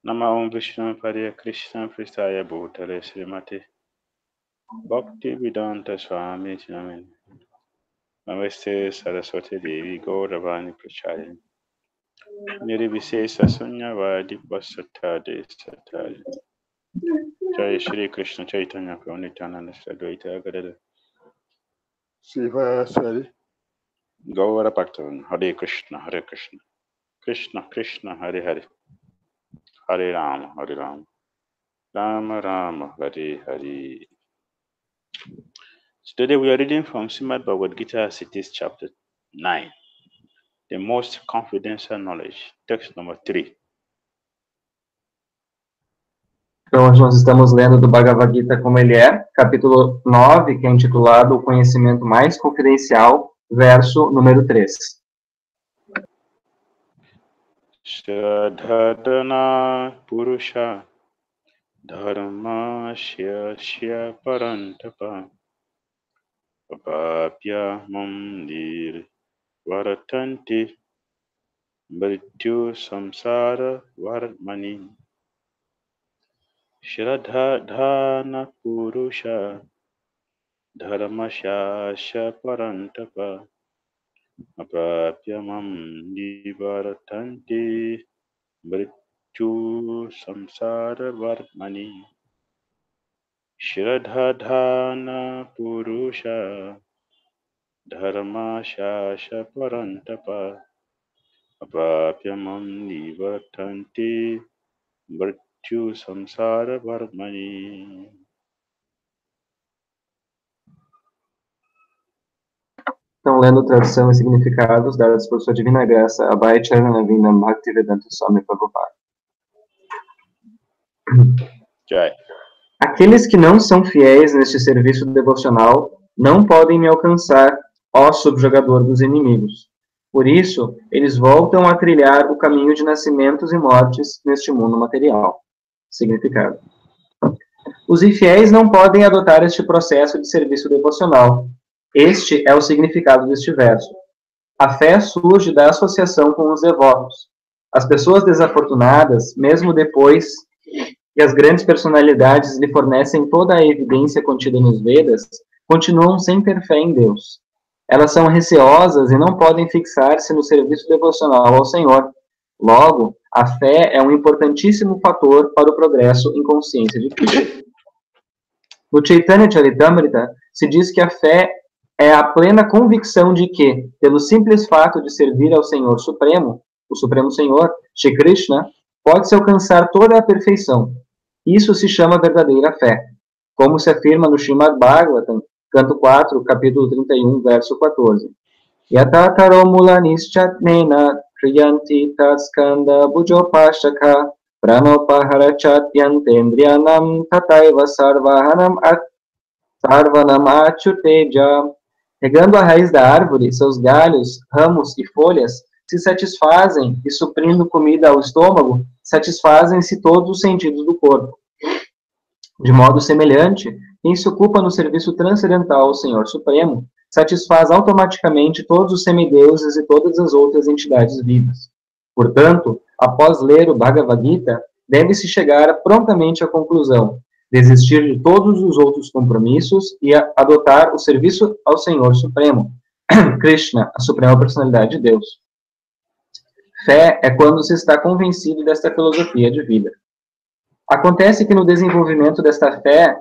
Namo Vishnu Padaya Krishna Pristaya Bhutale Srimati Bhakti Dhira Swami Swami Namaste Saraswati Devi Gauravani Prachari Nirvisesa Sunyavadi Vasatade Satari Jai Shri Krishna Chaitanya Prabhu Nityananda Advaita Gadada Srivasari Gaura Bhaktavan Hare Krishna Krishna Krishna Hare Hare Hare Rama Rama Rama Hare Hare. So today we are reading from Srimad Bhagavad Gita, Cities chapter 9, the most confidential knowledge, text number 3. Então, hoje nós estamos lendo do Bhagavad Gita como ele é, capítulo 9, que é intitulado O Conhecimento Mais Confidencial, verso número 3. Shradhadana Purusha Dharma Shya Parantapa Papapya Mandir Varatanti Mrityu Samsara Varmani Shradhadana Purusha Dharma Shya Parantapa Apapyamam Nivaratanti Mrityu Samsara Varmani Shradhadhana Purusha Dharma Shasha Parantapa Apapyamam Nivaratanti Mrityu Samsara Varmani. Então, lendo tradução e significados dados por sua divina graça, Abhay Charanavindam Bhakti Dhira Swami Prabhupada. Aqueles que não são fiéis neste serviço devocional não podem me alcançar, ó subjugador dos inimigos. Por isso, eles voltam a trilhar o caminho de nascimentos e mortes neste mundo material. Significado. Os infiéis não podem adotar este processo de serviço devocional. Este é o significado deste verso. A fé surge da associação com os devotos. As pessoas desafortunadas, mesmo depois que as grandes personalidades lhe fornecem toda a evidência contida nos Vedas, continuam sem ter fé em Deus. Elas são receosas e não podem fixar-se no serviço devocional ao Senhor. Logo, a fé é um importantíssimo fator para o progresso em consciência de Krishna. No Chaitanya Charitamrita, se diz que a fé é a plena convicção de que, pelo simples fato de servir ao Senhor Supremo, o Supremo Senhor, Shri Krishna, pode-se alcançar toda a perfeição. Isso se chama verdadeira fé, como se afirma no Srimad Bhagavatam, canto 4, capítulo 31, verso 14. Yatataro mulanischatnena triyanti tatskanda bujopashaka pranopaharachatyantemdriyanam tataiva sarvanam achuteja. Regando a raiz da árvore, seus galhos, ramos e folhas se satisfazem e, suprindo comida ao estômago, satisfazem-se todos os sentidos do corpo. De modo semelhante, quem se ocupa no serviço transcendental ao Senhor Supremo satisfaz automaticamente todos os semideuses e todas as outras entidades vivas. Portanto, após ler o Bhagavad Gita, deve-se chegar prontamente à conclusão: desistir de todos os outros compromissos e adotar o serviço ao Senhor Supremo, Krishna, a Suprema Personalidade de Deus. Fé é quando se está convencido desta filosofia de vida. Acontece que no desenvolvimento desta fé,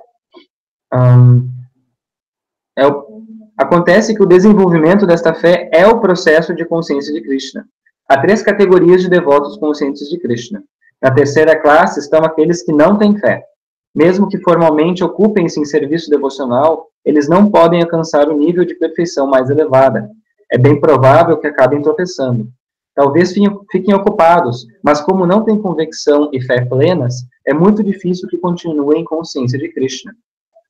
acontece que o desenvolvimento desta fé é o processo de consciência de Krishna. Há 3 categorias de devotos conscientes de Krishna. Na terceira classe estão aqueles que não têm fé. Mesmo que formalmente ocupem-se em serviço devocional, eles não podem alcançar o nível de perfeição mais elevada. É bem provável que acabem tropeçando. Talvez fiquem ocupados, mas como não têm convicção e fé plenas, é muito difícil que continuem em consciência de Krishna.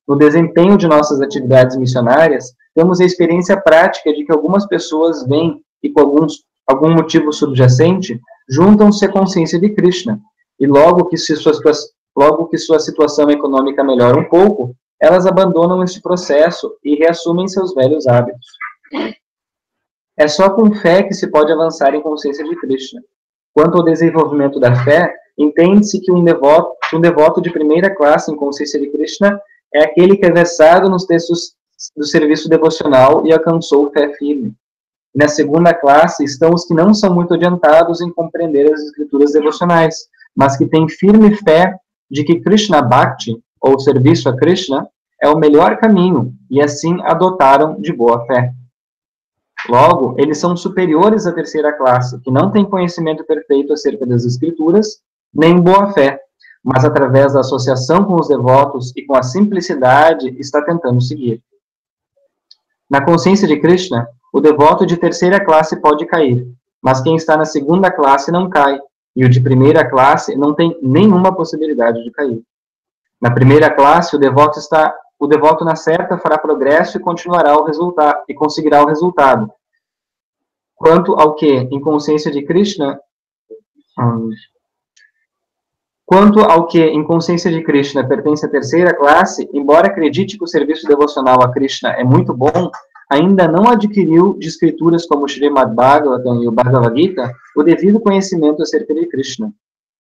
No desempenho de nossas atividades missionárias, temos a experiência prática de que algumas pessoas vêm e, por algum motivo subjacente, juntam-se à consciência de Krishna. E logo que sua situação econômica melhora um pouco, elas abandonam este processo e reassumem seus velhos hábitos. É só com fé que se pode avançar em consciência de Krishna. Quanto ao desenvolvimento da fé, entende-se que um devoto de primeira classe em consciência de Krishna é aquele que é versado nos textos do serviço devocional e alcançou fé firme. Na segunda classe estão os que não são muito adiantados em compreender as escrituras devocionais, mas que têm firme fé de que Krishna Bhakti, ou serviço a Krishna, é o melhor caminho, e assim adotaram de boa fé. Logo, eles são superiores à terceira classe, que não tem conhecimento perfeito acerca das escrituras, nem boa fé, mas através da associação com os devotos e com a simplicidade está tentando seguir. Na consciência de Krishna, o devoto de terceira classe pode cair, mas quem está na segunda classe não cai, e o de primeira classe não tem nenhuma possibilidade de cair. Na primeira classe, o devoto na certa fará progresso e continuará o resultado e conseguirá o resultado. Quanto ao que em consciência de Krishna pertence à terceira classe, embora acredite que o serviço devocional a Krishna é muito bom, ainda não adquiriu de escrituras como o Srimad Bhagavatam e o Bhagavad Gita o devido conhecimento acerca de Krishna.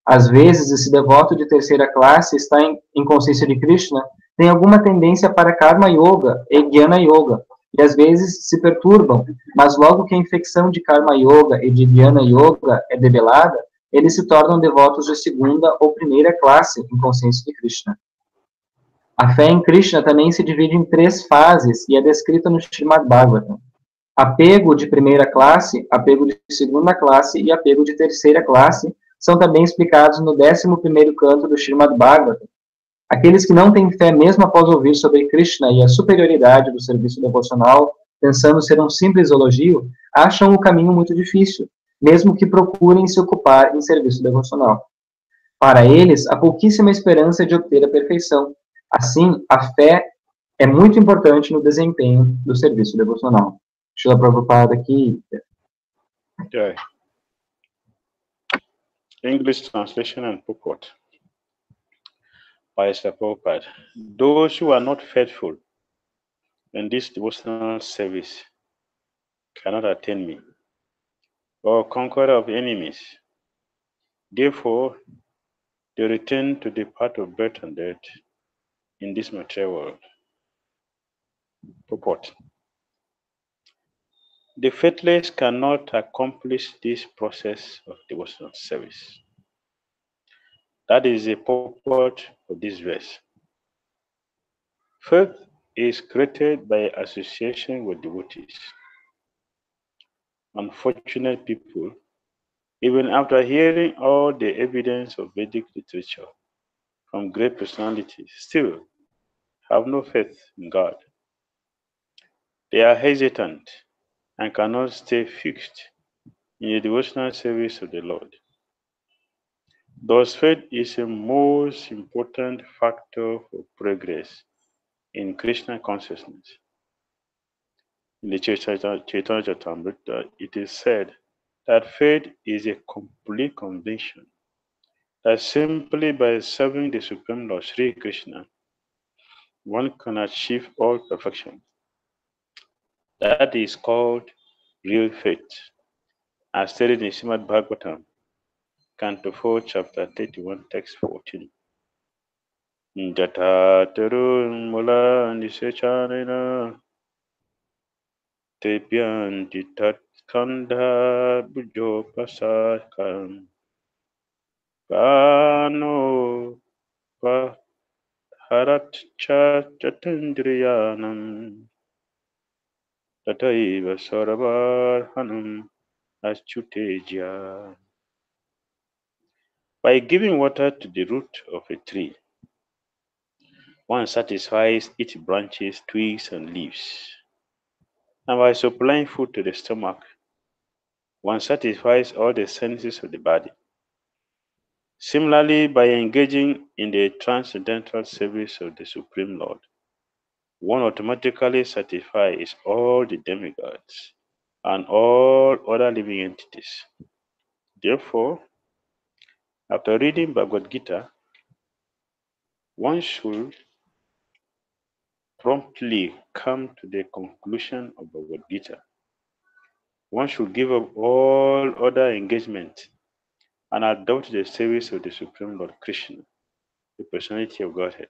Às vezes, esse devoto de terceira classe está em consciência de Krishna, tem alguma tendência para Karma Yoga e Jnana Yoga, e às vezes se perturbam, mas logo que a infecção de Karma Yoga e de Jnana Yoga é debelada, eles se tornam devotos de segunda ou primeira classe em consciência de Krishna. A fé em Krishna também se divide em 3 fases e é descrita no Srimad Bhagavatam. Apego de primeira classe, apego de segunda classe e apego de terceira classe são também explicados no 11º canto do Srimad Bhagavatam. Aqueles que não têm fé mesmo após ouvir sobre Krishna e a superioridade do serviço devocional, pensando ser um simples elogio, acham o caminho muito difícil, mesmo que procurem se ocupar em serviço devocional. Para eles, há pouquíssima esperança de obter a perfeição. Assim, a fé é muito importante no desempenho do serviço devocional. Srila Prabhupada aqui. Okay. English translation and purport by Srila Prabhupada. Those who are not faithful in this devotional service cannot attain me, or conqueror of enemies. Therefore, they return to the path of birth and death in this material world. Purport. The faithless cannot accomplish this process of devotional service. That is the purport of this verse. Faith is created by association with devotees. Unfortunate people, even after hearing all the evidence of Vedic literature from great personalities, still have no faith in God. They are hesitant and cannot stay fixed in the devotional service of the Lord. Thus, faith is a most important factor for progress in Krishna consciousness. In the Chaitanya Charitamrita, it is said that faith is a complete conviction that simply by serving the Supreme Lord Sri Krishna, one can achieve all perfection. That is called real faith, as stated in Srimad Bhagavatam, Canto 4, Chapter 31, Text 14. Jata terun mula nisecharena tepyanti tat kandha bujo pasakam pano paharat cha chatindriyanam tataiva sarvarhanam achuteja. By giving water to the root of a tree, one satisfies its branches, twigs, and leaves. And by supplying food to the stomach, one satisfies all the senses of the body. Similarly, by engaging in the transcendental service of the Supreme Lord, one automatically satisfies all the demigods and all other living entities. Therefore, after reading Bhagavad Gita, one should promptly come to the conclusion of Bhagavad Gita. One should give up all other engagements and adopt the service of the Supreme Lord Krishna, the personality of Godhead.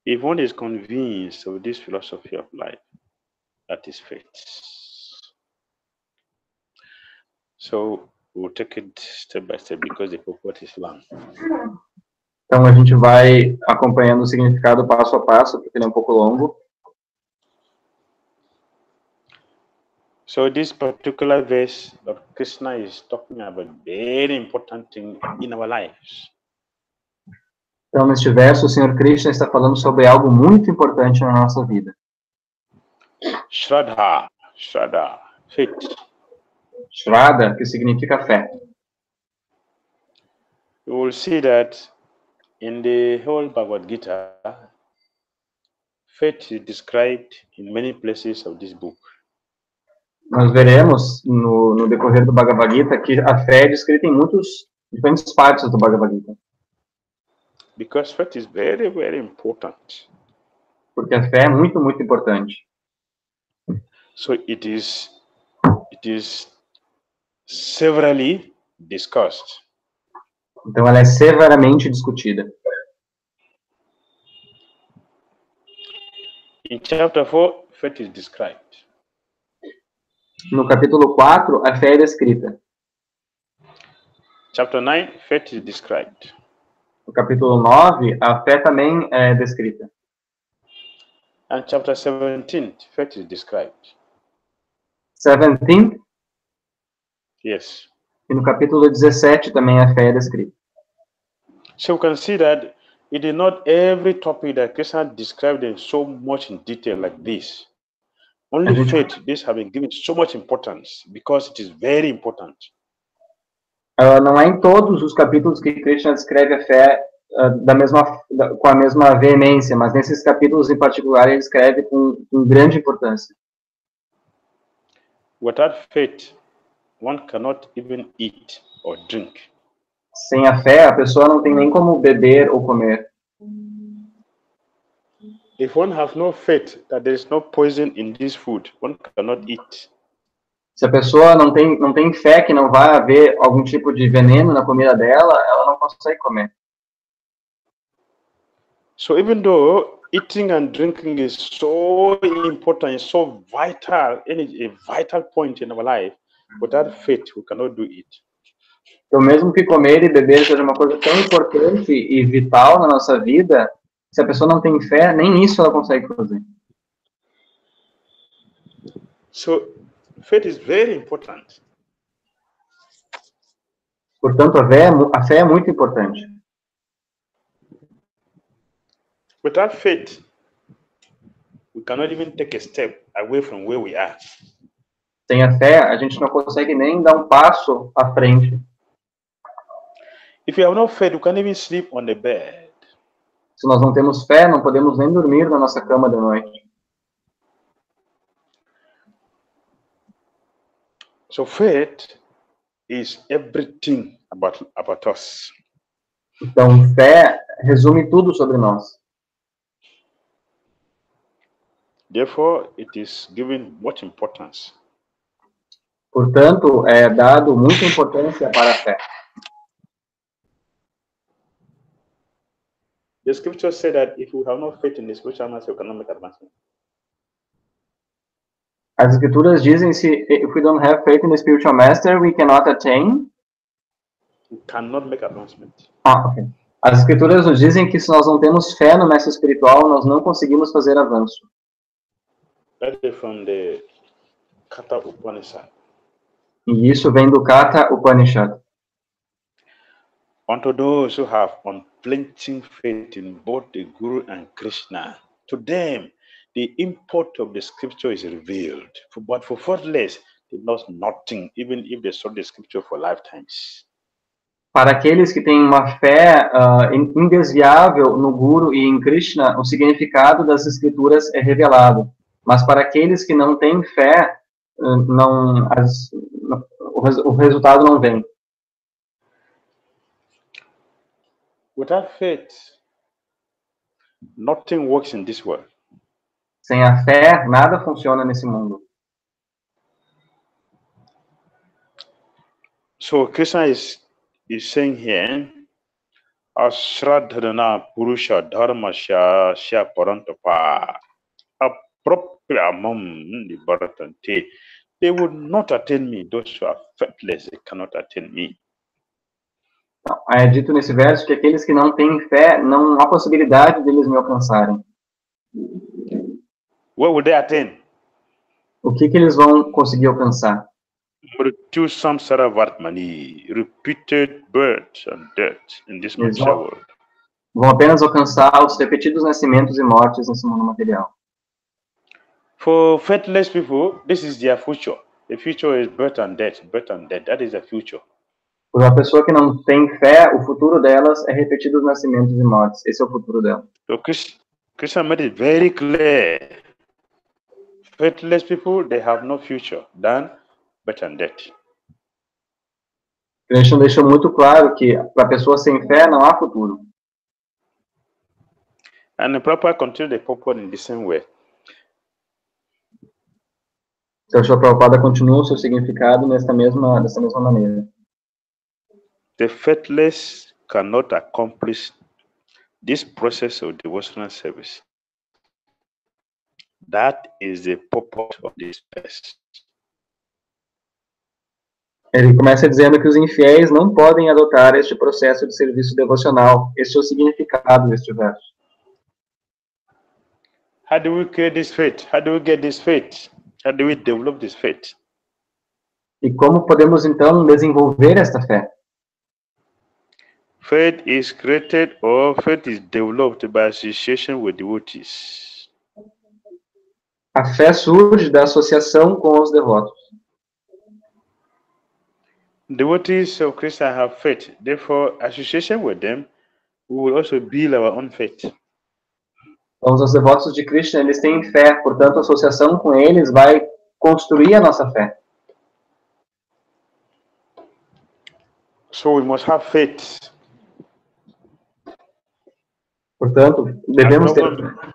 If one is convinced of this philosophy of life, that is faith. So we'll take it step by step because the purport is long. Então a gente vai acompanhando o significado passo a passo, porque ele é um pouco longo. So this particular verse of Krishna is talking about very important thing in our lives. Então, neste verso, o Senhor Krishna está falando sobre algo muito importante na nossa vida. Shraddha, faith. Shraddha, que significa fé. You will see that in the whole Bhagavad Gita, faith is described in many places of this book. Nós veremos no decorrer do Bhagavad Gita que a fé é descrita em diferentes partes do Bhagavad Gita. Because faith is very, very important. Porque a fé é muito, muito importante. So it is severally discussed. Então ela é severamente discutida. In chapter 4, faith is described. No capítulo 4, a fé é descrita. Chapter 9, faith is described. No capítulo 9, a fé também é descrita. And chapter 17, faith is described. 17? Yes. E no capítulo 17 também a fé é descrita. So we can see that it is not every topic that Krishna described in so much in detail like this. Only faith, this has been given so much importance because it is very important. Não é em todos os capítulos que Krishna descreve a fé com a mesma veemência, mas nesses capítulos em particular ele escreve com grande importância. Without faith, one cannot even eat or drink. Sem a fé, a pessoa não tem nem como beber ou comer. If one has no faith that there is no poison in this food, one cannot eat. Se a pessoa não tem fé que não vai haver algum tipo de veneno na comida dela, ela não consegue comer. So even though eating and drinking is so important, it's so vital, a vital point in our life, without faith we cannot do it. Então, mesmo que comer e beber seja uma coisa tão importante e vital na nossa vida, se a pessoa não tem fé, nem isso ela consegue fazer. So, faith is very important. Portanto, a fé é muito importante. Without faith, we cannot even take a step away from where we are. Sem a fé, a gente não consegue nem dar um passo à frente. If you have no faith, you can't even sleep on the bed. Se nós não temos fé, não podemos nem dormir na nossa cama de noite. So faith is everything about us. Então, fé resume tudo sobre nós. Therefore, it is given much importance. Portanto, é dado muita importância para a fé. The scripture said that if we have no faith in the spiritual master, we cannot make advancement. As escrituras dizem se if we don't have faith in the spiritual master, we cannot attain. We cannot make advancement. Ok. As escrituras nos dizem que se nós não temos fé no mestre espiritual, nós não conseguimos fazer avanço. That is from the Katha Upanishad. E isso vem do Katha Upanishad. Unto those who have unflinching faith in both the Guru and Krishna, to them the import of the scripture is revealed. But for faithless, they know nothing, even if they saw the scripture for lifetimes. Para aqueles que têm uma fé indesviável no Guru e em Krishna, o significado das escrituras é revelado. Mas para aqueles que não têm fé, o resultado não vem. Without faith, nothing works in this world. Sem a fé, nada funciona nesse mundo. So Krishna is is saying here, Ashradhana Purusha Dharma Sha Parantapa appropriamum the Bharatante. They would not attain me. Those who are faithless, they cannot attain me. É dito nesse verso que aqueles que não têm fé, não há possibilidade deles me alcançarem. What would they attain? O que eles vão conseguir alcançar? Mritu samsara vartmani, repeated birth and death in this Eles material world. vão apenas alcançar os repetidos nascimentos e mortes nesse mundo material. For faithless people, this is their future. The future is birth and death, birth and death. That is the future. Por uma pessoa que não tem fé, o futuro delas é repetidos nascimentos e mortes. Esse é o futuro dela. So Krishna made it very clear. Faithless people, they have no future than birth and death. Krishna deixou muito claro que para a pessoa sem fé não há futuro. And the Prabhupada continued the purport in the same way. Então, a Prabhupada continua o seu significado dessa mesma maneira. The faithless cannot accomplish this process of devotional service. That is the purpose of this verse. Ele começa dizendo que os infiéis não podem adotar este processo de serviço devocional. Esse é o significado deste verso. How do we create this faith? How do we get this faith? How do we develop this faith? E como podemos, então, desenvolver esta fé? Faith is created or faith is developed by association with devotees. A fé surge da associação com os devotos. Devotees of Krishna have faith. Therefore, association with them, we will also build our own faith. Então, os devotos de Krishna, eles têm fé. Portanto, a associação com eles vai construir a nossa fé. So we must have faith. Portanto, devemos ter fé.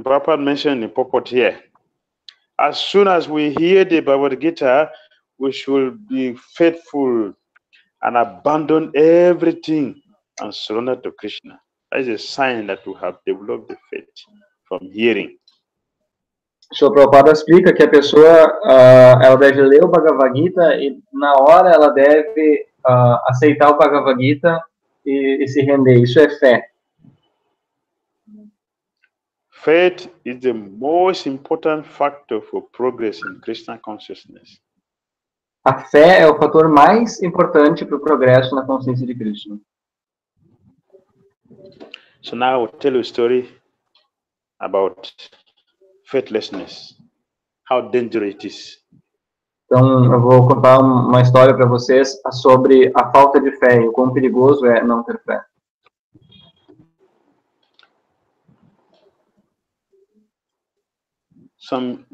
Prabhupada mentioned in the purport here. As soon as we hear the Bhagavad Gita, we should be faithful and abandon everything and surrender to Krishna. That is a sign that we have developed the faith from hearing. O Prabhupada explica que a pessoa ela deve ler o Bhagavad Gita e na hora ela deve aceitar o Bhagavad Gita e se render. Isso é fé. Faith is the most important factor for progress in Krishna consciousness. A fé é o fator mais importante para o progresso na consciência de Krishna. So now I will tell you a story about faithlessness, how dangerous it is. Então, eu vou contar uma história para vocês sobre a falta de fé e o quão perigoso é não ter fé. Some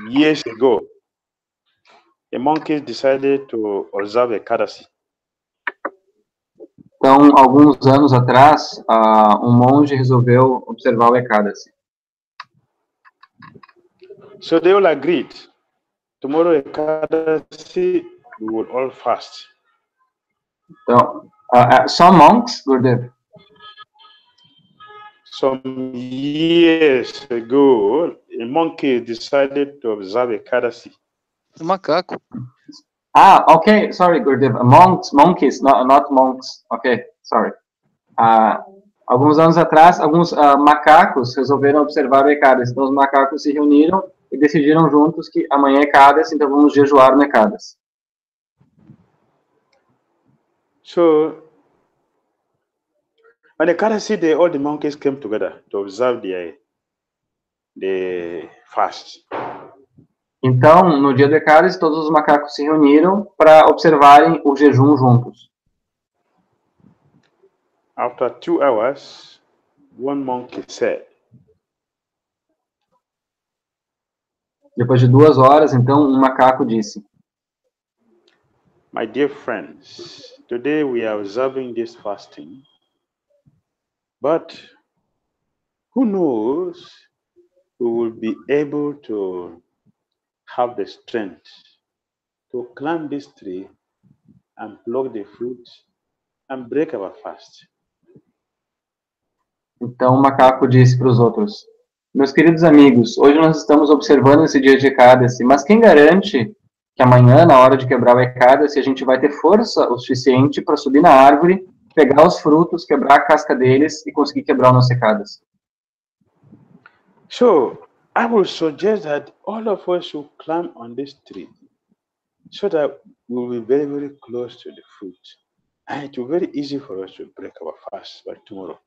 years ago, a monkey decided to observe Ekadasi. Então, alguns anos atrás, um monge resolveu observar o Ekadasi. So they all agreed. Tomorrow Ekadasi, we will all fast. Então, some monks, Gurudev. Some years ago, a monkey decided to observe Ekadasi. Macaco. Okay, sorry, Gurudev. Monkeys, not monks. Okay, sorry. Alguns anos atrás, alguns macacos resolveram observar o Ekadasi. Então, os macacos se reuniram e decidiram juntos que amanhã é Ekadasi, então vamos jejuar no Ekadasi. So, on Ekadasi, all the monkeys came together to observe the fast. Então, no dia do Ekadasi, todos os macacos se reuniram para observarem o jejum juntos. After 2 hours, one monkey said, Depois de 2 horas, então, um macaco disse: My dear friends, today we are observing this fasting, but who knows we will be able to have the strength to to climb this tree and pluck the fruit and break our fast. Então o macaco disse para os outros: meus queridos amigos, hoje nós estamos observando esse dia de Ekadasi, mas quem garante que amanhã, na hora de quebrar o Ekadasi, a gente vai ter força o suficiente para subir na árvore, pegar os frutos, quebrar a casca deles e conseguir quebrar o nosso Ekadasi? So, I will suggest that all of us should climb on this tree so that we will be very, very close to the fruit. And it will be very easy for us to break our fast by tomorrow.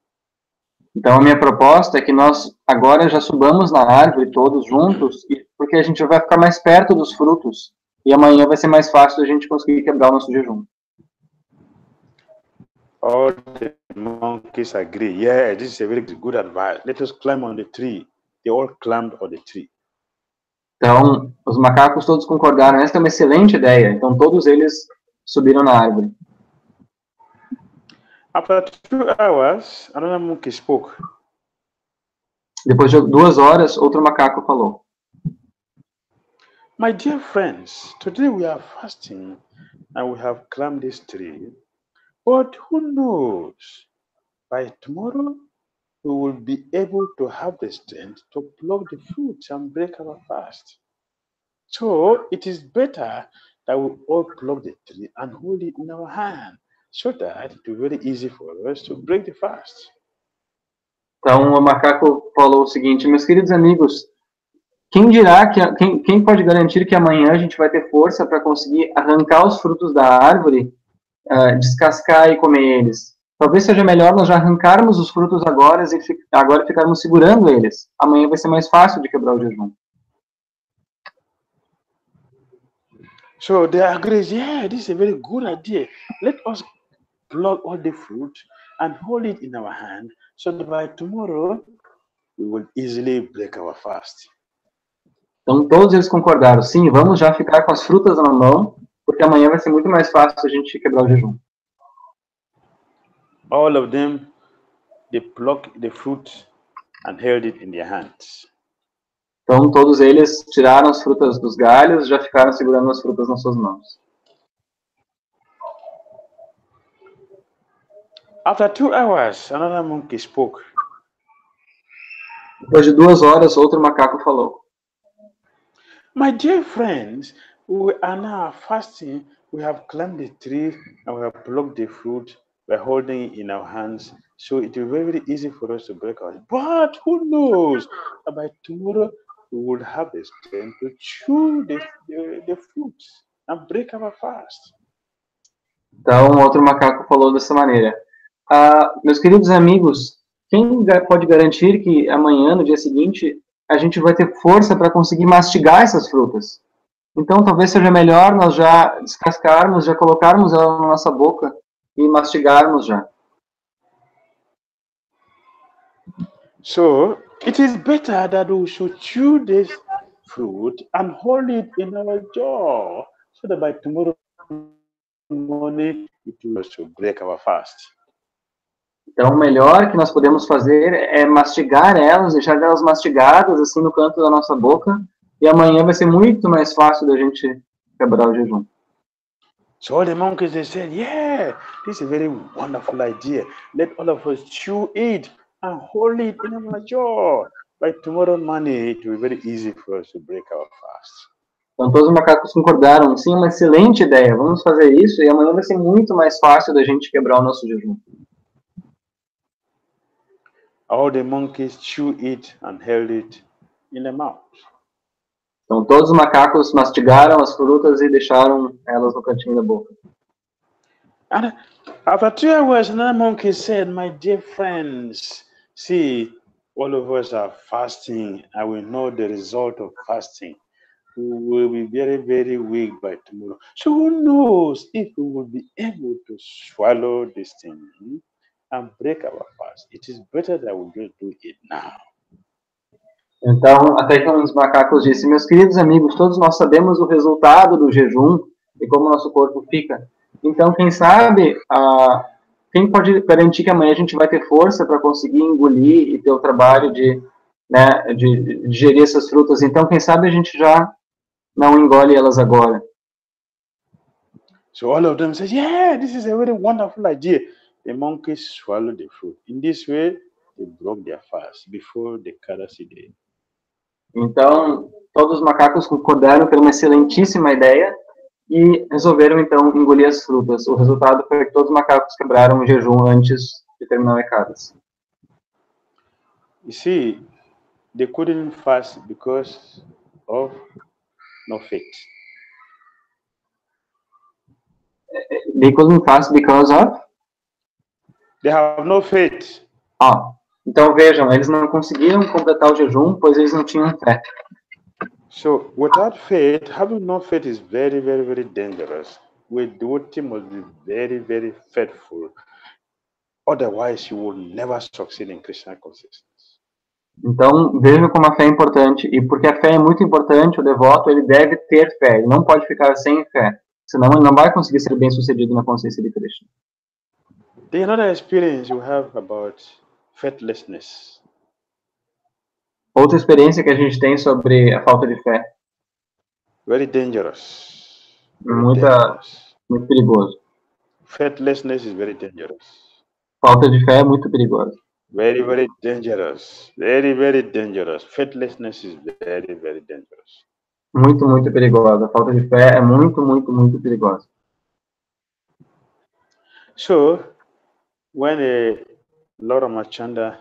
Então a minha proposta é que nós agora já subamos na árvore todos juntos, porque a gente vai ficar mais perto dos frutos e amanhã vai ser mais fácil a gente conseguir quebrar o nosso jejum. All the monkeys agree. Yeah, this is a very good advice. Let us climb on the tree. They all climbed on the tree. Então os macacos todos concordaram. Esta é uma excelente ideia. Então todos eles subiram na árvore. After 2 hours, another monkey spoke. Depois de 2 horas, outro macaco falou: My dear friends, today we are fasting and we have climbed this tree. But who knows? By tomorrow, we will be able to have the strength to pluck the fruits and break our fast. So it is better that we all pluck the tree and hold it in our hand, so that it will be very easy for us to break the fast. Então o macaco falou o seguinte: meus queridos amigos, quem pode garantir que amanhã a gente vai ter força para conseguir arrancar os frutos da árvore, descascar e comer eles? Talvez seja melhor nós já arrancarmos os frutos agora e agora ficarmos segurando eles. Amanhã vai ser mais fácil de quebrar o jejum. So they agreed, yeah, this is a very good idea. Let us pluck all the fruit and hold it in our hand, so that by tomorrow we will easily break our fast. Então todos eles concordaram, sim, vamos já ficar com as frutas na mão, porque amanhã vai ser muito mais fácil a gente quebrar o jejum. All of them, they plucked the fruit and held it in their hands. Então todos eles tiraram as frutas dos galhos, já ficaram segurando as frutas nas suas mãos. After 2 hours, another monkey spoke. Depois de 2 horas, outro macaco falou: My dear friends, we are now fasting. We have climbed the tree and we have plucked the fruit by holding it in our hands. So it will be very easy for us to break our. But who knows? By tomorrow we will have the strength to chew the fruits and break our fast. Então outro macaco falou dessa maneira: meus queridos amigos, quem pode garantir que amanhã, no dia seguinte, a gente vai ter força para conseguir mastigar essas frutas? Então, talvez seja melhor nós já descascarmos, já colocarmos ela na nossa boca e mastigarmos já. So, it is better that we should chew this fruit and hold it in our jaw, so that by tomorrow morning it will also break our fast. Então, o melhor que nós podemos fazer é mastigar elas, deixar elas mastigadas assim no canto da nossa boca, e amanhã vai ser muito mais fácil da gente quebrar o jejum. So all the monkeys, they said, yeah, this is a very wonderful idea. Let all of us chew it and hold it in our jaw. By tomorrow morning, it will be very easy for us to break our fast. Então todos os macacos concordaram, sim, uma excelente ideia, vamos fazer isso, e amanhã vai ser muito mais fácil da gente quebrar o nosso jejum. All the monkeys chew it and held it in their mouth. Então todos os macacos mastigaram as frutas e deixaram elas no cantinho da boca. And after 2 hours, another monkey said, my dear friends, see, all of us are fasting. I will know the result of fasting. We will be very, very weak by tomorrow. So who knows if we will be able to swallow this thing and break our fast. It is better that we just do it now. Então, até que um dos macacos disse: meus queridos amigos, todos nós sabemos o resultado do jejum e como o nosso corpo fica. Então, quem sabe, quem pode garantir que amanhã a gente vai ter força para conseguir engolir e ter o trabalho de digerir essas frutas? Então, quem sabe a gente já não engole elas agora. So all of them said, yeah, this is a very wonderful idea. The monkeys swallowed the fruit. In this way, they broke their fast before the Kadasi day. Então, todos os macacos concordaram que era uma excelentíssima ideia e resolveram, então, engolir as frutas. O resultado foi que todos os macacos quebraram o jejum antes de terminar o Ekadasi. You see, they couldn't fast because of no faith. They couldn't fast because of? They have no faith. Então vejam, eles não conseguiram completar o jejum, pois eles não tinham fé. So, without faith, having no faith is very, very, very dangerous. With devotee must be very, very faithful. Otherwise, you will never succeed in Krishna consciousness. Então, vejam como a fé é importante. E porque a fé é muito importante, o devoto ele deve ter fé. Ele não pode ficar sem fé. Senão ele não vai conseguir ser bem sucedido na consciência de Krishna. There's another experience you have about faithlessness. Outra experiência que a gente tem sobre a falta de fé. Very dangerous. Muito perigoso. Faithlessness is very dangerous. Falta de fé é muito perigosa. Very, very dangerous. Very, very dangerous. Faithlessness is very, very dangerous. Muito, muito perigosa. A falta de fé é muito, muito, muito perigosa. So, when Lord Ramachandra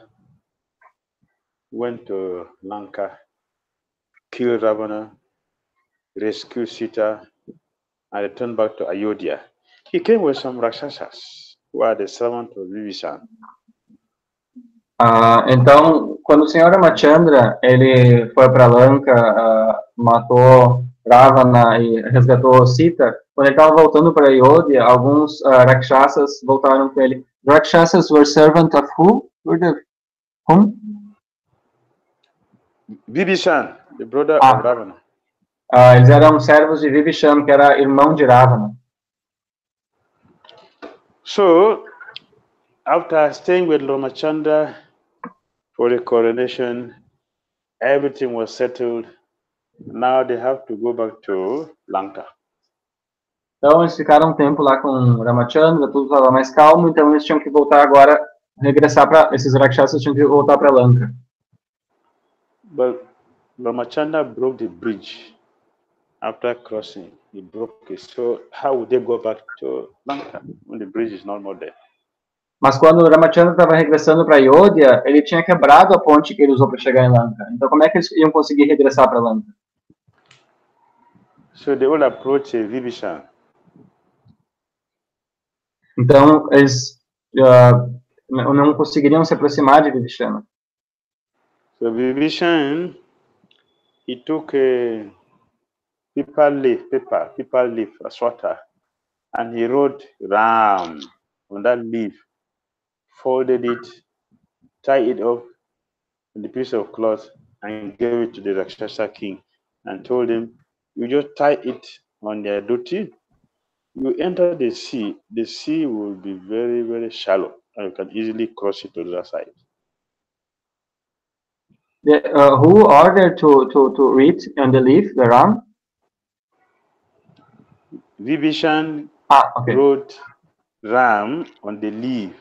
went to Lanka, killed Ravana, rescued Sita, and returned back to Ayodhya, he came with some Rakshasas, who are the servants of Vibhishan. Então, quando o Senhor Ramachandra ele foi para Lanka, matou Ravana e resgatou Sita, quando ele estava voltando para Ayodhya, alguns Rakshasas voltaram com ele. The Rakshasas were servant of who? Whom? Vibhishan, the brother of Ravana. Eles eram servos de Vibhishan, que era irmão de Ravana. So, after staying with Ramachandra for the coronation, everything was settled. Now they have to go back to Lanka. Então, eles ficaram um tempo lá com Ramachandra, tudo estava mais calmo, então eles tinham que voltar agora, regressar para... Esses Rakshasas tinham que voltar para Lanka. But Ramachandra broke the bridge after crossing. He broke it. So how would they go back to Lanka when the bridge is not more there? Mas quando o Ramachandra estava regressando para Ayodhya, ele tinha quebrado a ponte que ele usou para chegar em Lanka. Então, como é que eles iam conseguir regressar para Lanka? So they will approach Vibhishan. Então, eles não conseguiriam se aproximar de Vibhishana. So Vibhishan, he took a people leaf, a swata, and he wrote Ram on that leaf, folded it, tied it up in a piece of cloth, and gave it to the Rakshasa king, and told him, you just tie it on their dhoti, you enter the sea will be very, very shallow, and you can easily cross it to the other side. Who ordered to read on the leaf, the Ram? Vibhishan wrote Ram on the leaf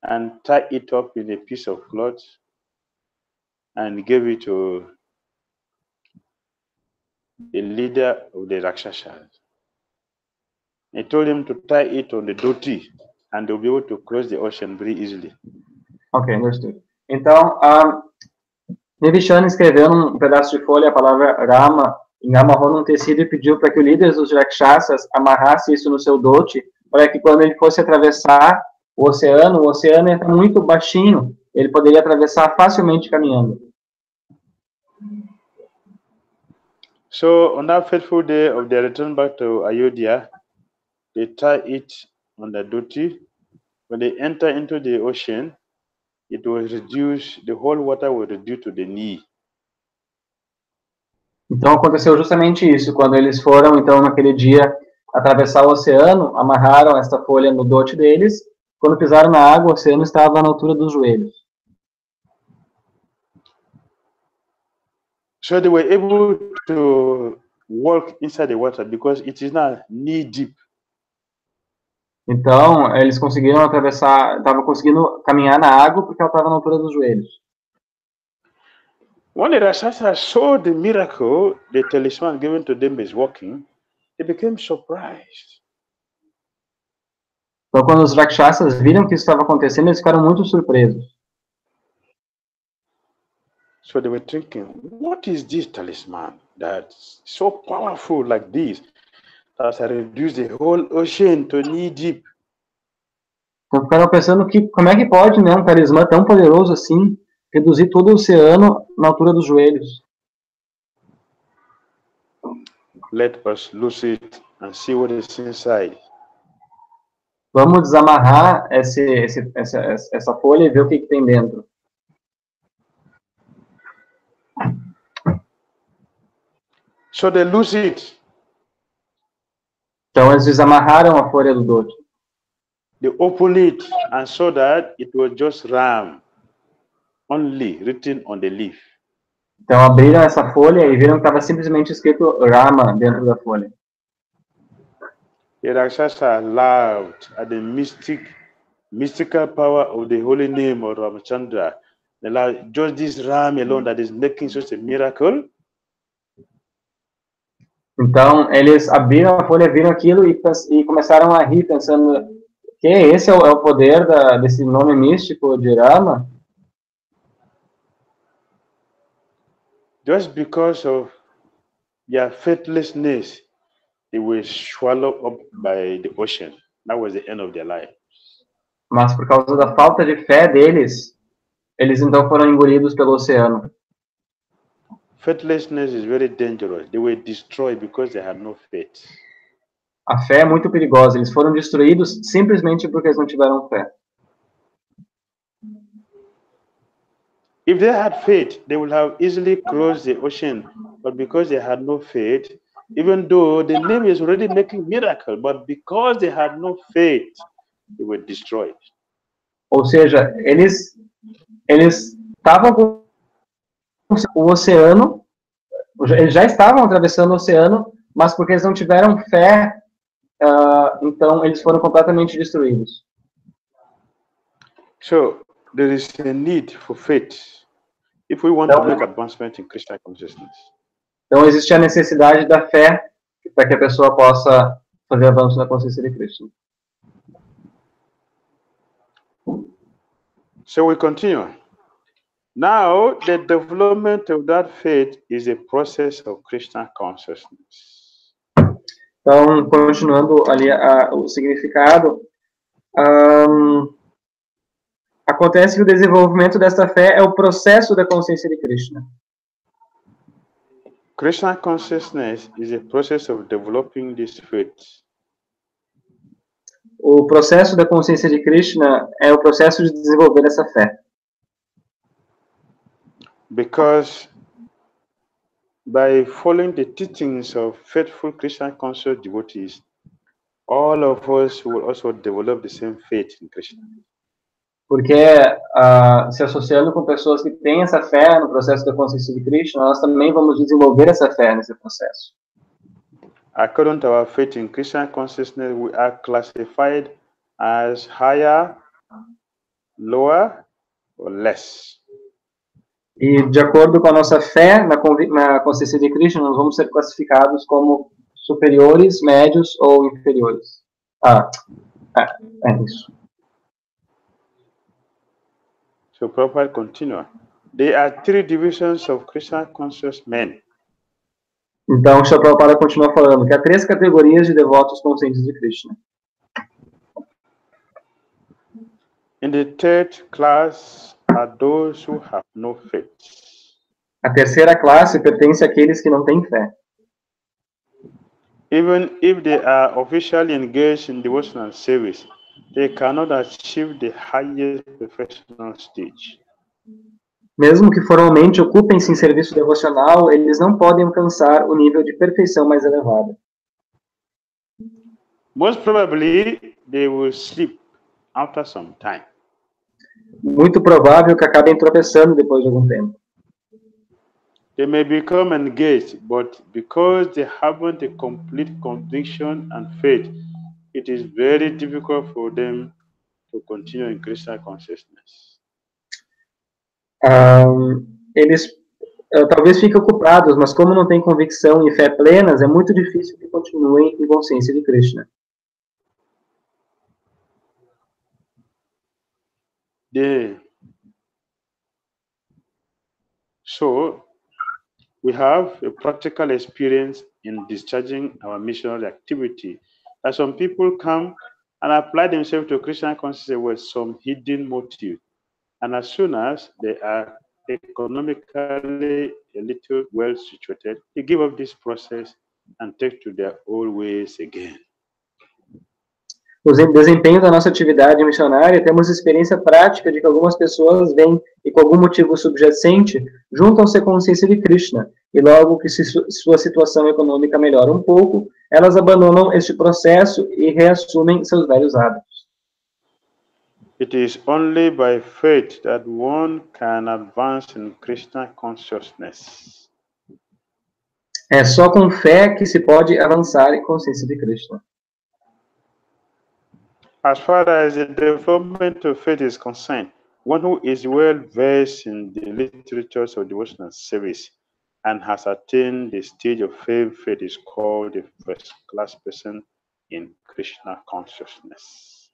and tied it up in a piece of cloth and gave it to the leader of the Rakshasas. He told him to tie it on the dhoti and they'll be able to cross the ocean very easily. Ok, understood. Então, Vibhishana escreveu num pedaço de folha a palavra Rama, amarrou num tecido e pediu para que o líder dos Rakshasas amarrasse isso no seu dhoti, para que quando ele fosse atravessar o oceano entra muito baixinho, ele poderia atravessar facilmente caminhando. So, on that fateful day of their return back to Ayodhya, they tie it on the dhoti. When they enter into the ocean, it was reduced, the whole water was reduced to the knee. Então aconteceu justamente isso, quando eles foram, então, naquele dia, atravessar o oceano, amarraram esta folha no dhoti deles, quando pisaram na água, o oceano estava na altura dos joelhos. So they were able to walk inside the water because it is not knee deep. Então, eles conseguiram atravessar, estavam conseguindo caminhar na água porque ela estava na altura dos joelhos. When the Rakshasas saw the miracle, the talisman given to them is working, they became surprised. Então, quando os Rakshasas viram que isso estava acontecendo, eles ficaram muito surpresos. So they were thinking, what is this talisman that's so powerful like this, that has reduced the whole ocean to knee deep? Então, ficaram pensando que como é que pode, né, um talismã tão poderoso assim reduzir todo o oceano na altura dos joelhos? Let us lose it and see what is inside. Vamos desamarrar essa folha e ver o que tem dentro. So they lose it. Então, eles desamarraram a folha do dote. They opened it and saw that it was just Ram, only written on the leaf. Então, abriram essa folha e viram que estava simplesmente escrito Rama dentro da folha. The Rakshasa laughed at the mystical power of the holy name of Ramachandra. They laughed, just this Ram alone that is making such a miracle. Então, eles abriram a folha, viram aquilo e começaram a rir, pensando que esse é o poder desse nome místico de Rama. Just because of their faithlessness, they were swallowed up by the ocean. That was the end of their life. Mas por causa da falta de fé deles, eles então foram engolidos pelo oceano. Faithlessness is very dangerous. They were destroyed because they had no faith. A fé é muito perigosa. Eles foram destruídos simplesmente porque eles não tiveram fé. If they had faith, they would have easily crossed the ocean. But because they had no faith, even though the name is already making miracle, but because they had no faith, they were destroyed. Ou seja, eles estavam com o oceano, eles já estavam atravessando o oceano, mas porque eles não tiveram fé, então eles foram completamente destruídos. So there is a need for faith if we want to make advancement in Krishna consciousness. Então existe a necessidade da fé para que a pessoa possa fazer avanço na consciência de Krishna. So we continue. Now, the development of that faith is a process of Krishna consciousness. Então, continuando ali o significado, acontece que o desenvolvimento desta fé é o processo da consciência de Krishna. Krishna consciousness is a process of developing this faith. O processo da consciência de Krishna é o processo de desenvolver essa fé. Because by following the teachings of faithful Krishna conscious devotees, all of us will also develop the same faith in Krishna. Porque se associando com pessoas que têm essa fé no processo da consciência de Krishna, nós também vamos desenvolver essa fé nesse processo. According to our faith in Krishna consciousness, we are classified as higher, lower, or less. E de acordo com a nossa fé na consciência de Krishna, nós vamos ser classificados como superiores, médios ou inferiores. É isso. So Prabhupada continue. There are three divisions of Krishna conscious men. Então, o Prabhupada continua falando que há 3 categorias de devotos conscientes de Krishna. In the third class are those who have no faith. A terceira classe pertence àqueles que não têm fé. Even if they are officially engaged in devotional service, they cannot achieve the highest professional stage. Mesmo que formalmente ocupem-se em serviço devocional, eles não podem alcançar o nível de perfeição mais elevado. Most probably, they will slip after some time. Muito provável que acabem tropeçando depois de algum tempo. They may become engaged, but because they haven't a complete conviction and faith, it is very difficult for them to continue in Krishna consciousness. Eles talvez fiquem ocupados, mas como não têm convicção e fé plenas, é muito difícil que continuem em consciência de Krishna. So, we have a practical experience in discharging our missionary activity. That some people come and apply themselves to Krishna consciousness with some hidden motive. And as soon as they are economically a little well situated, they give up this process and take to their old ways again. No desempenho da nossa atividade missionária, temos experiência prática de que algumas pessoas vêm e, com algum motivo subjacente, juntam-se à consciência de Krishna, e logo que sua situação econômica melhora um pouco, elas abandonam este processo e reassumem seus velhos hábitos. It is only by faith that one can advance in Krishna consciousness. É só com fé que se pode avançar em consciência de Krishna. As far as the development of faith is concerned, one who is well versed in the literatures of devotional service and has attained the stage of faith is called a first-class person in Krishna consciousness.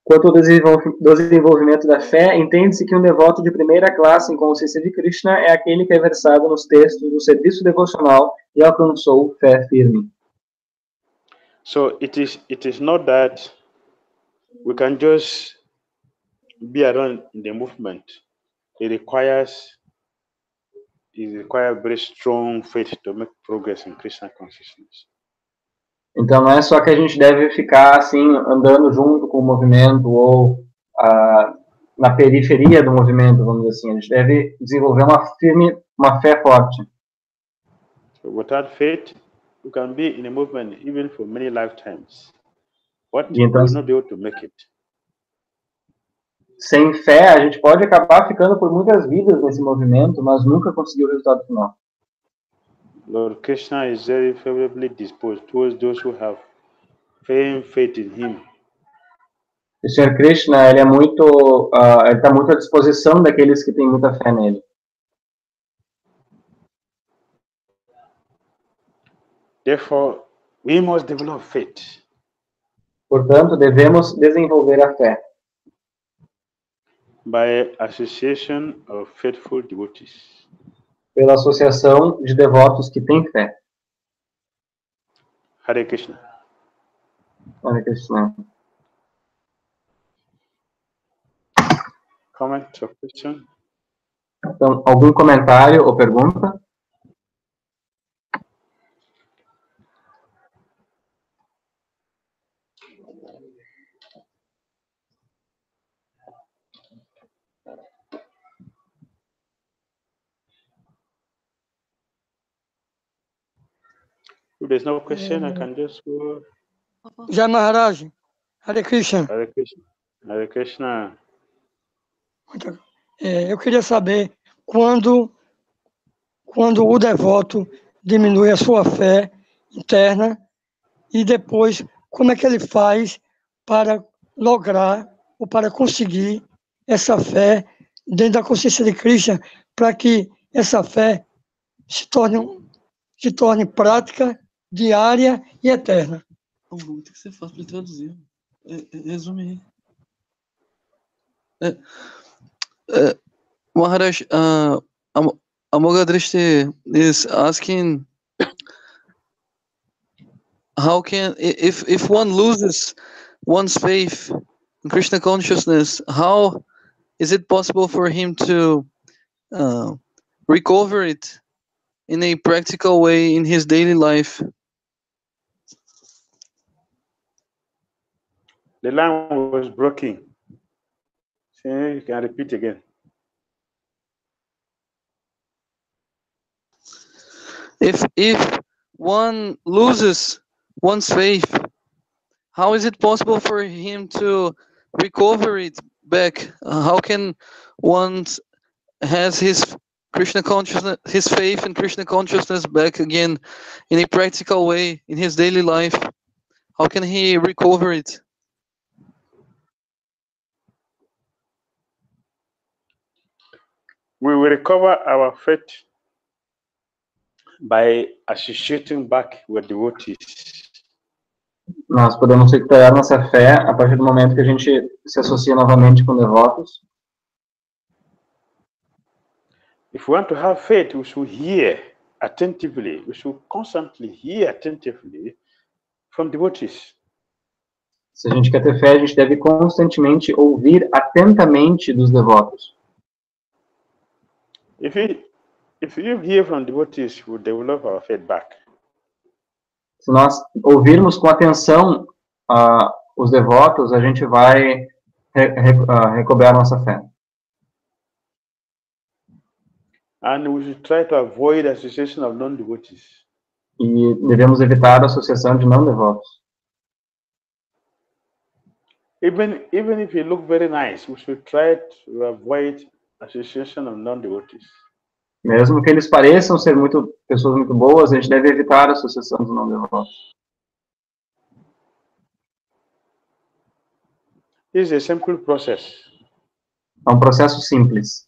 Quanto ao desenvolvimento da fé, entende-se que um devoto de primeira classe em consciência de Krishna é aquele que é versado nos textos do serviço devocional e alcançou fé firme. So it is not that we can just be around in the movement. It requires very strong faith to make progress in Krishna consciousness. Então não é só que a gente deve ficar assim andando junto com o movimento ou na periferia do movimento, vamos dizer assim. A gente deve desenvolver uma fé forte. So without faith, you can be in a movement even for many lifetimes, but you will not be able to make it. Sem fé, a gente pode acabar ficando por muitas vidas nesse movimento, mas nunca conseguir o resultado final. Lord Krishna is very favorably disposed towards those who have faith in him. O Senhor Krishna, ele está muito à disposição daqueles que têm muita fé nele. Therefore, we must develop faith. Portanto, devemos desenvolver a fé. By association of faithful devotees. Pela associação de devotos que têm fé. Hare Krishna. Hare Krishna. Comment or question? Então, algum comentário ou pergunta? If there's no question, I can just go. Jai Maharaj, Hare Krishna. Hare Krishna. Hare Krishna. Eu queria saber quando o devoto diminui a sua fé interna e depois como é que ele faz para lograr ou para conseguir essa fé dentro da consciência de Krishna, para que essa fé se torne prática, diária e eterna. Como que você faz para ele traduzir? Resume aí. Maharaj, Amogadrishti is asking how can, if one loses one's faith in Krishna consciousness, how is it possible for him to recover it in a practical way in his daily life? The line was broken. See, you can repeat again. If one loses one's faith, how is it possible for him to recover it back? How can one has his Krishna consciousness, his faith in Krishna consciousness back again in a practical way in his daily life? How can he recover it? We will recover our faith by associating back with devotees. Nós podemos recuperar nossa fé a partir do momento que a gente se associa novamente com devotos. If we want to have faith, we should hear attentively. We should constantly hear attentively from devotees. Se a gente quer ter fé, a gente deve constantemente ouvir atentamente dos devotos. If you hear from devotees, we develop our faith back. Se nós ouvirmos com atenção os devotos, a gente vai recobrar nossa fé. And we should try to avoid association of non-devotees. E devemos evitar a associação de não devotos. Even if you look very nice, we should try to avoid association of non-devotees. Mesmo que eles pareçam ser pessoas muito boas, a gente deve evitar a associação dos não devotos. This is a simple process. É um processo simples.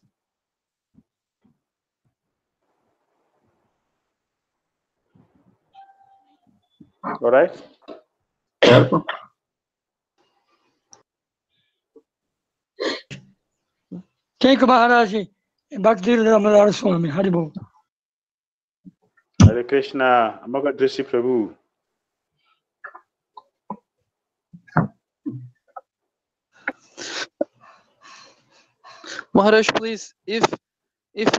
All right? Certo? Thank you, Maharaj. Bhakti Dhira Damodara Swami. Haribol. Hare Krishna, Amagadrisi Prabhu. Maharaj, please, if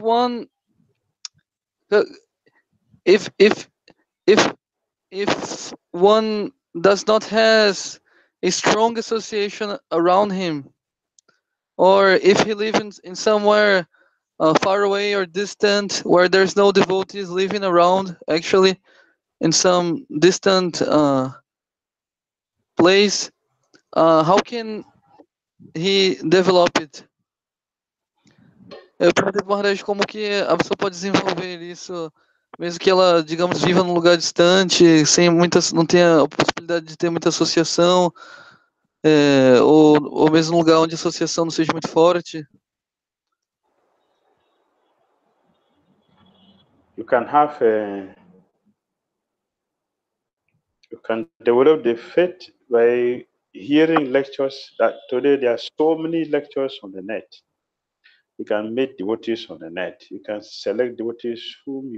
one if one does not has a strong association around him, or if he lives in somewhere far away or distant where there's no devotees living around, actually in some distant place, how can he develop it? Eu perguntei para o Maharaj como que a pessoa pode desenvolver isso, mesmo que ela, digamos, viva num lugar distante, sem muitas, não tenha a possibilidade de ter muita associação, ou mesmo num lugar onde a associação não seja muito forte. You can develop the faith by hearing lectures. That today there are so many lectures on the net. You can meet devotees on the net. You can select devotees whom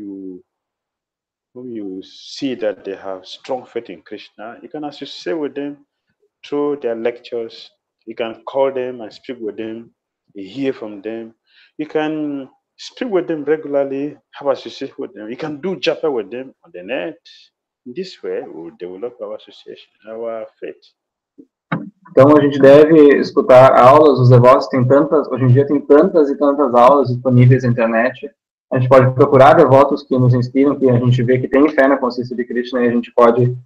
you see that they have strong faith in Krishna. You can associate with them through their lectures. You can call them and speak with them. You hear from them. You can speak with them regularly, have association with them. You can do japa with them on the net. In this way, we will develop our association, our faith. Então, a gente deve escutar aulas, os devotos hoje em dia tem tantas e tantas aulas disponíveis na internet. A gente pode procurar devotos que nos inspiram, que a gente vê que tem fé na consciência de Krishna, e a gente pode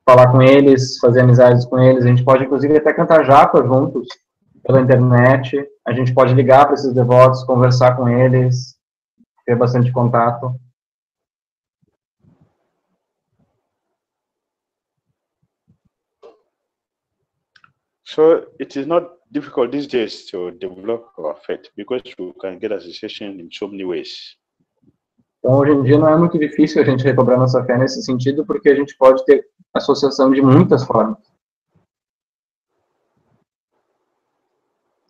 falar com eles, fazer amizades com eles, a gente pode, inclusive, até cantar japa juntos pela internet, a gente pode ligar para esses devotos, conversar com eles, ter bastante contato. So it is not difficult these days to develop our faith because we can get association in so many ways. Então, hoje em dia não é muito difícil a gente recobrar nossa fé nesse sentido, porque a gente pode ter associação de muitas formas.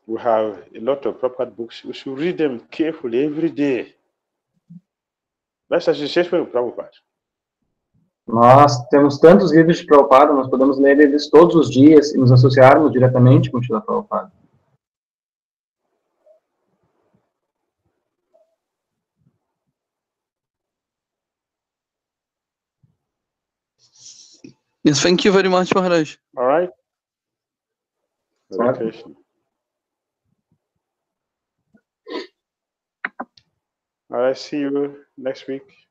We have a lot of Prabhupada books. We should read them carefully every day. That's association with Prabhupada. Nós temos tantos livros de Prabhupada, nós podemos ler eles todos os dias e nos associarmos diretamente com o Srila Prabhupada. Yes, thank you very much, Maharaj. All right? Certo. Krishna. All right, see you next week.